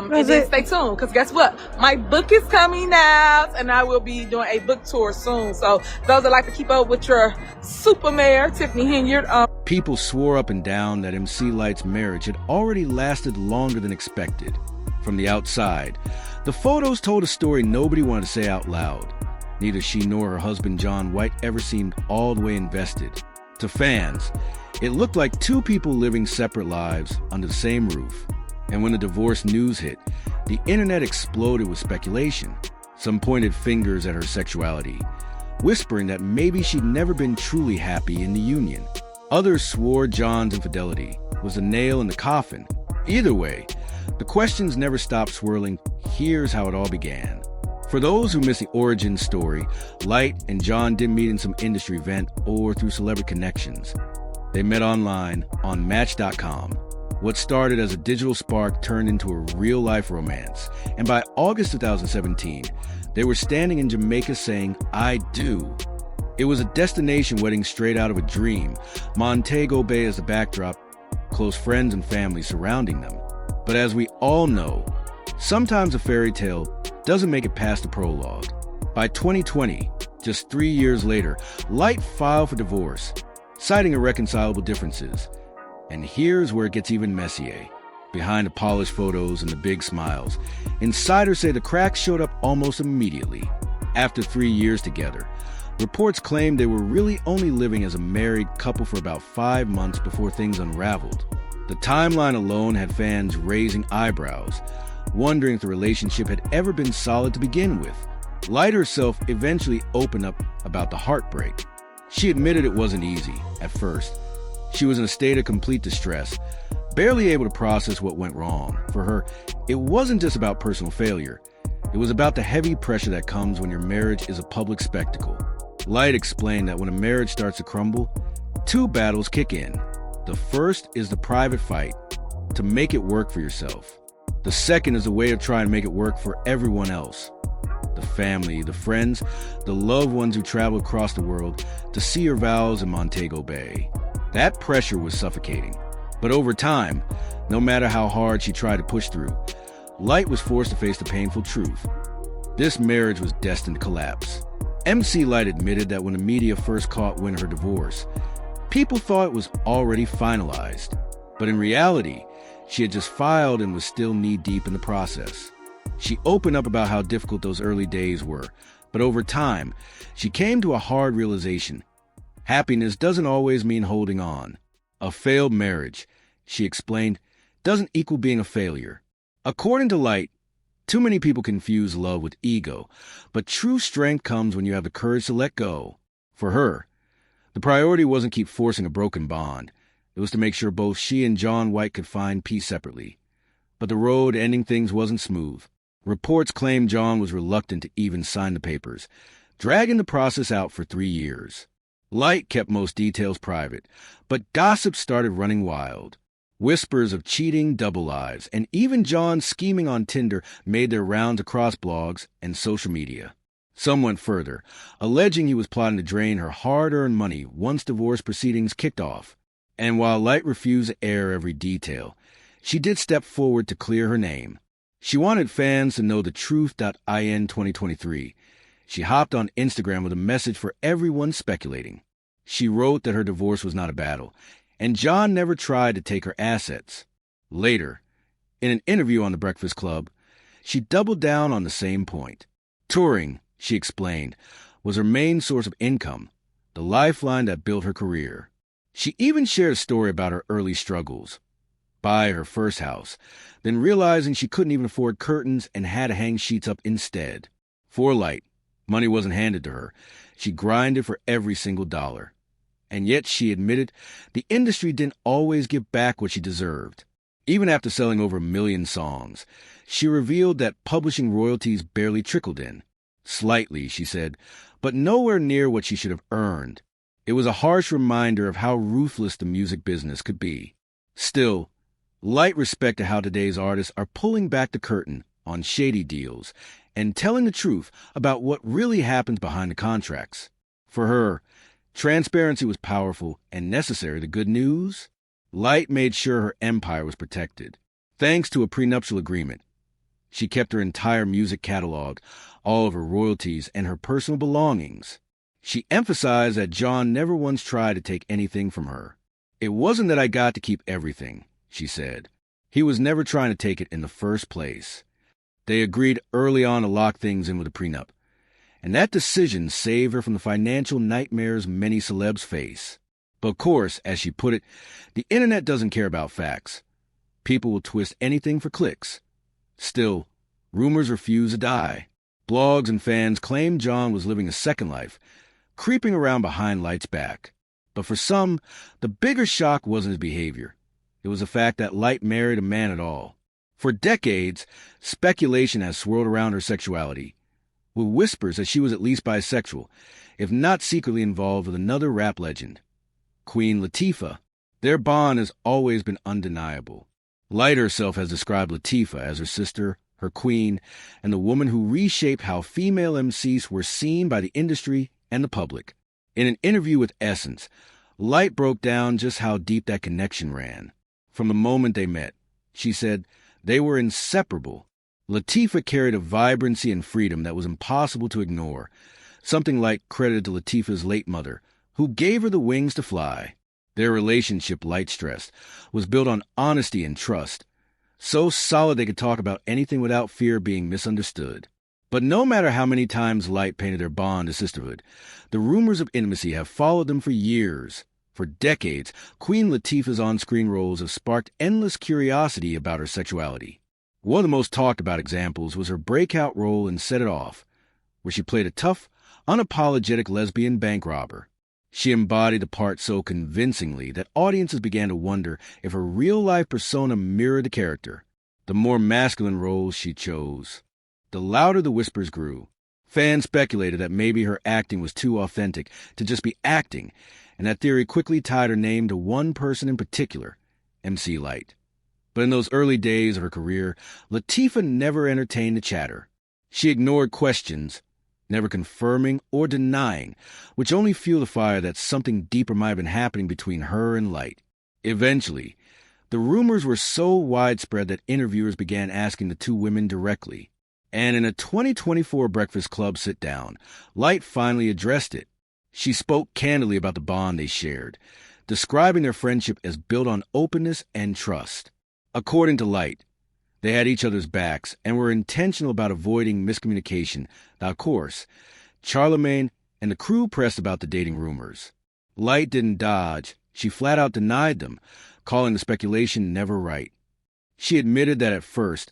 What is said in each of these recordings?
And then stay tuned, because guess what? My book is coming out, and I will be doing a book tour soon. So those that like to keep up with your super mayor, Tiffany Henyard. People swore up and down that MC Lyte's marriage had already lasted longer than expected. From the outside, the photos told a story nobody wanted to say out loud. Neither she nor her husband John White ever seemed all the way invested. To fans, it looked like two people living separate lives under the same roof. And when the divorce news hit, the internet exploded with speculation. Some pointed fingers at her sexuality, whispering that maybe she'd never been truly happy in the union. Others swore John's infidelity was a nail in the coffin. Either way, the questions never stopped swirling. Here's how it all began. For those who miss the origin story, Lyte and John didn't meet in some industry event or through celebrity connections. They met online on Match.com. What started as a digital spark turned into a real-life romance, and by August 2017, they were standing in Jamaica saying, "I do." It was a destination wedding straight out of a dream, Montego Bay as the backdrop, close friends and family surrounding them. But as we all know, sometimes a fairy tale doesn't make it past the prologue. By 2020, just 3 years later, Lyte filed for divorce, citing irreconcilable differences. And here's where it gets even messier. Behind the polished photos and the big smiles, insiders say the cracks showed up almost immediately. After 3 years together, reports claim they were really only living as a married couple for about 5 months before things unraveled. The timeline alone had fans raising eyebrows, wondering if the relationship had ever been solid to begin with. Lyte herself eventually opened up about the heartbreak. She admitted it wasn't easy at first. She was in a state of complete distress, barely able to process what went wrong. For her, it wasn't just about personal failure. It was about the heavy pressure that comes when your marriage is a public spectacle. Lyte explained that when a marriage starts to crumble, two battles kick in. The first is the private fight, to make it work for yourself. The second is a way of trying to make it work for everyone else. The family, the friends, the loved ones who travel across the world to see your vows in Montego Bay. That pressure was suffocating. But over time, no matter how hard she tried to push through, Lyte was forced to face the painful truth. This marriage was destined to collapse. MC Lyte admitted that when the media first caught wind of her divorce, people thought it was already finalized. But in reality, she had just filed and was still knee-deep in the process. She opened up about how difficult those early days were, but over time, she came to a hard realization. Happiness doesn't always mean holding on. A failed marriage, she explained, doesn't equal being a failure. According to Lyte, too many people confuse love with ego, but true strength comes when you have the courage to let go. For her, the priority wasn't keep forcing a broken bond. It was to make sure both she and John White could find peace separately. But the road to ending things wasn't smooth. Reports claim John was reluctant to even sign the papers, dragging the process out for 3 years. Lyte kept most details private, but gossip started running wild. Whispers of cheating double lives, and even John scheming on Tinder made their rounds across blogs and social media. Some went further, alleging he was plotting to drain her hard-earned money once divorce proceedings kicked off. And while Lyte refused to air every detail, she did step forward to clear her name. She wanted fans to know the truth.in 2023. She hopped on Instagram with a message for everyone speculating. She wrote that her divorce was not a battle, and John never tried to take her assets. Later, in an interview on The Breakfast Club, she doubled down on the same point. Touring, she explained, was her main source of income, the lifeline that built her career. She even shared a story about her early struggles. Buy her first house, then realizing she couldn't even afford curtains and had to hang sheets up instead. For Lyte, money wasn't handed to her. She grinded for every single dollar. And yet, she admitted, the industry didn't always give back what she deserved. Even after selling over 1 million songs, she revealed that publishing royalties barely trickled in. Slightly, she said, but nowhere near what she should have earned. It was a harsh reminder of how ruthless the music business could be. Still, Lyte respected how today's artists are pulling back the curtain on shady deals and telling the truth about what really happens behind the contracts. For her, transparency was powerful and necessary. The good news? Lyte made sure her empire was protected. Thanks to a prenuptial agreement, She kept her entire music catalog, all of her royalties, and her personal belongings. She emphasized that John never once tried to take anything from her. "It wasn't that I got to keep everything," she said. "He was never trying to take it in the first place." They agreed early on to lock things in with a prenup, and that decision saved her from the financial nightmares many celebs face. But of course, as she put it, the internet doesn't care about facts. People will twist anything for clicks. Still, rumors refuse to die. Blogs and fans claimed John was living a second life, creeping around behind Light's back. But for some, the bigger shock wasn't his behavior. It was the fact that Light married a man at all. For decades, speculation has swirled around her sexuality, with whispers that she was at least bisexual, if not secretly involved with another rap legend, Queen Latifah. Their bond has always been undeniable. Light herself has described Latifah as her sister, her queen, and the woman who reshaped how female MCs were seen by the industry and the public. In an interview with Essence, Light broke down just how deep that connection ran. From the moment they met, she said, they were inseparable. Latifah carried a vibrancy and freedom that was impossible to ignore, something Light credited to Latifah's late mother, who gave her the wings to fly. Their relationship, Light stressed, was built on honesty and trust, so solid they could talk about anything without fear of being misunderstood. But no matter how many times Light painted their bond as sisterhood, the rumors of intimacy have followed them for years. For decades, Queen Latifah's on-screen roles have sparked endless curiosity about her sexuality. One of the most talked about examples was her breakout role in Set It Off, where she played a tough, unapologetic lesbian bank robber. She embodied the part so convincingly that audiences began to wonder if her real-life persona mirrored the character. The more masculine roles she chose, the louder the whispers grew. Fans speculated that maybe her acting was too authentic to just be acting, and that theory quickly tied her name to one person in particular, MC Light. But in those early days of her career, Latifah never entertained the chatter. She ignored questions, never confirming or denying, which only fueled the fire that something deeper might have been happening between her and Light. Eventually, the rumors were so widespread that interviewers began asking the two women directly. And in a 2024 Breakfast Club sit-down, Light finally addressed it. She spoke candidly about the bond they shared, describing their friendship as built on openness and trust. According to Light, they had each other's backs and were intentional about avoiding miscommunication. Now, of course, Charlemagne and the crew pressed about the dating rumors. Light didn't dodge. She flat out denied them, calling the speculation never right. She admitted that at first,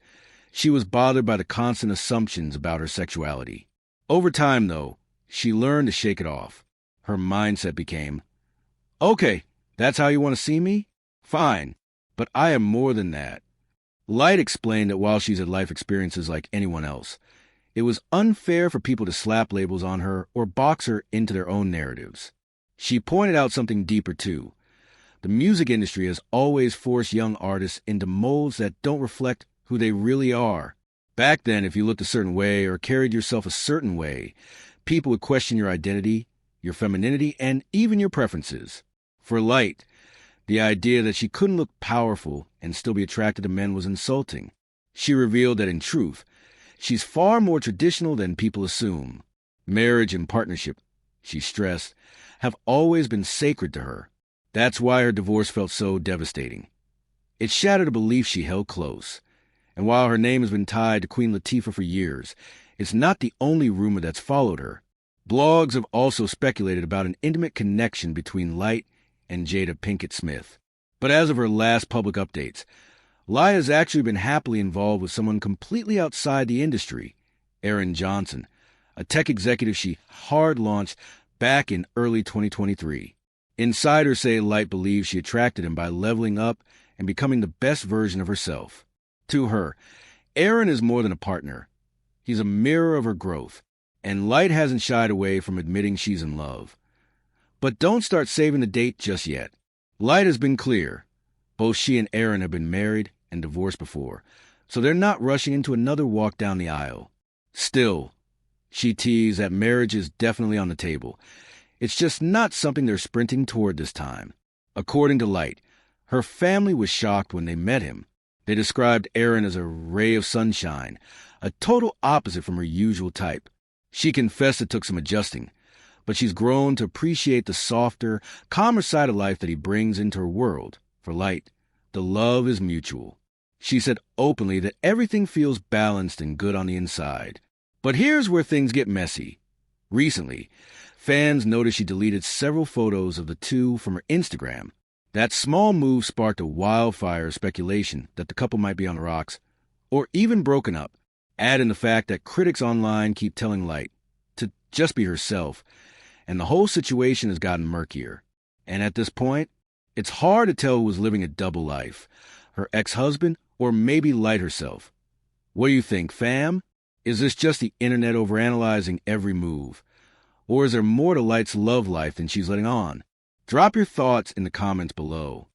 she was bothered by the constant assumptions about her sexuality. Over time, though, she learned to shake it off. Her mindset became, "Okay, that's how you want to see me? Fine, but I am more than that." Light explained that while she's had life experiences like anyone else, it was unfair for people to slap labels on her or box her into their own narratives. She pointed out something deeper, too. The music industry has always forced young artists into molds that don't reflect who they really are. Back then, if you looked a certain way or carried yourself a certain way, people would question your identity, your femininity, and even your preferences. For Light, the idea that she couldn't look powerful and still be attracted to men was insulting. She revealed that in truth, she's far more traditional than people assume. Marriage and partnership, she stressed, have always been sacred to her. That's why her divorce felt so devastating. It shattered a belief she held close. And while her name has been tied to Queen Latifah for years, it's not the only rumor that's followed her. Blogs have also speculated about an intimate connection between Light and Jada Pinkett Smith. But as of her last public updates, Light has actually been happily involved with someone completely outside the industry, Aaron Johnson, a tech executive she hard-launched back in early 2023. Insiders say Light believes she attracted him by leveling up and becoming the best version of herself. To her, Aaron is more than a partner. He's a mirror of her growth, and Light hasn't shied away from admitting she's in love. But don't start saving the date just yet. Light has been clear. Both she and Aaron have been married and divorced before, so they're not rushing into another walk down the aisle. Still, she teased that marriage is definitely on the table. It's just not something they're sprinting toward this time. According to Light, her family was shocked when they met him. They described Erin as a ray of sunshine, a total opposite from her usual type. She confessed it took some adjusting, but she's grown to appreciate the softer, calmer side of life that he brings into her world. For Light, the love is mutual. She said openly that everything feels balanced and good on the inside. But here's where things get messy. Recently, fans noticed she deleted several photos of the two from her Instagram. That small move sparked a wildfire of speculation that the couple might be on the rocks, or even broken up. Add in the fact that critics online keep telling Light to just be herself, and the whole situation has gotten murkier. And at this point, it's hard to tell who was living a double life, her ex-husband or maybe Light herself. What do you think, fam? Is this just the internet overanalyzing every move? Or is there more to Light's love life than she's letting on? Drop your thoughts in the comments below.